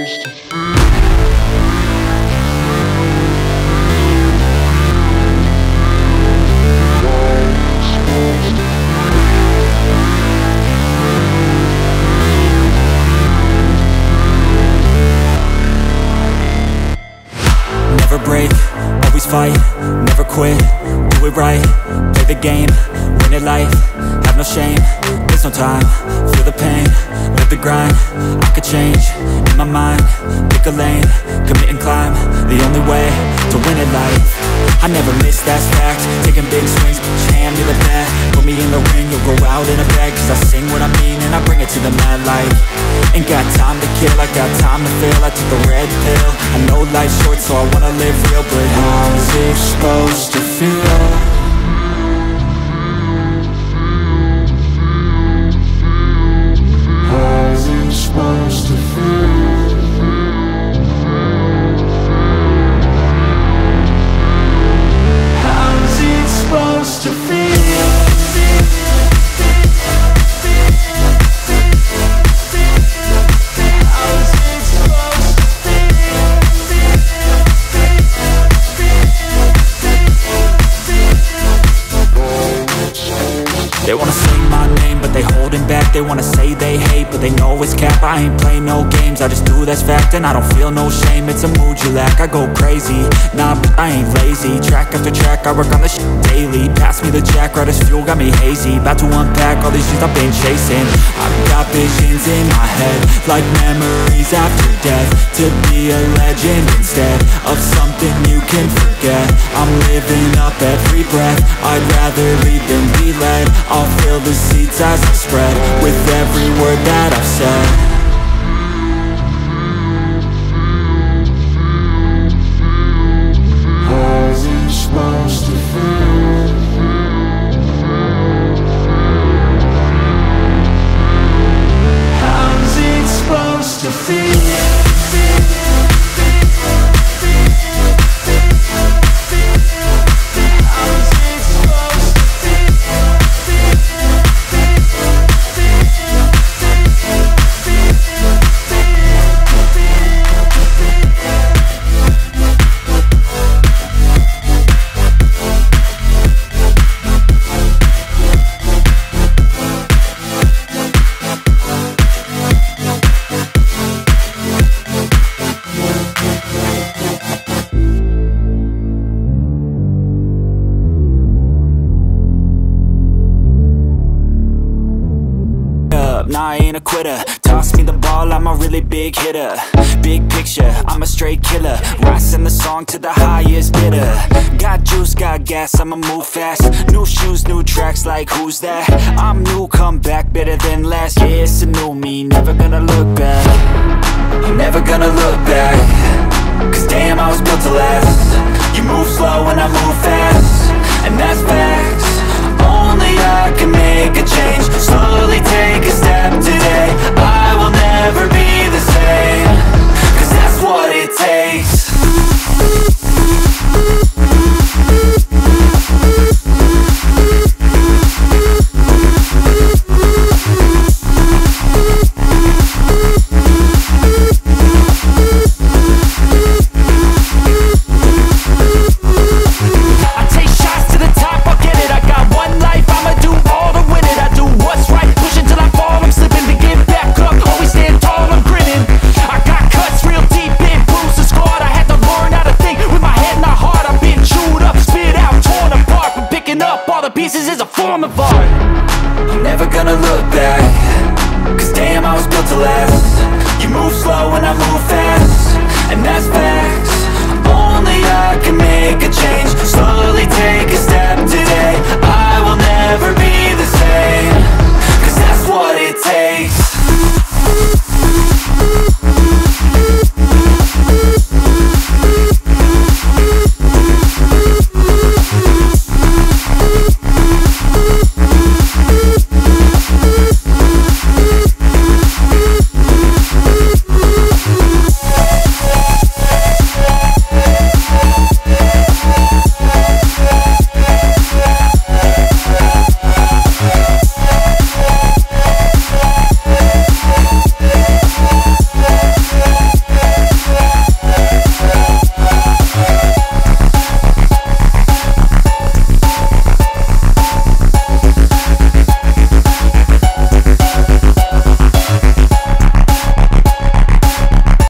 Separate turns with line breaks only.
Never break, always fight, never quit, do it right, play the game, win it life, have no shame, there's no time, feel the pain, live the grind, I could change, in my mind, pick a lane, commit and climb, the only way to win it life. I never miss, that's fact, taking big swings, hand me the bat, put me in the ring, you'll go out in a bag, cause I sing what I mean and I bring it to the mad light. Ain't got time to kill, I got time to feel, I took the red pill, I know life's short so I wanna live real, but how's it supposed to feel? How's it supposed to feel? How's it supposed to feel? They wanna say my name, but they holding back. They wanna say they hate, but they know it's cap. I ain't play no games, I just do that's fact. And I don't feel no shame, it's a mood you lack. I go crazy, nah, but I ain't lazy. Track after track, I work on this shit daily. Pass me the jack, right as fuel, got me hazy. About to unpack all these things I've been chasing. I've got visions in my head, like memories after death. To be a legend instead of something you can forget. I'm living up every breath, I'd rather lead than be led. I'll fill the seats as I spread with every word that I've said. How's it supposed to feel? How's it supposed to feel? Nah, I ain't a quitter. Toss me the ball, I'm a really big hitter. Big picture, I'm a straight killer. Rising the song to the highest bidder. Got juice, got gas, I'ma move fast. New shoes, new tracks, like who's that? I'm new, come back, better than last. Yeah, it's a new me, never gonna look back. I'm never gonna look back, cause damn, I was built to last. You move slow and I move fast, and that's facts. Only I can make a change. Slowly take a step today. I will never be the same, cause that's what it takes. Pieces is a form of art. I'm never gonna look back, cause damn, I was built to last. You move slow and I move fast, and that's facts. Only I can make a change. Slowly take a step today.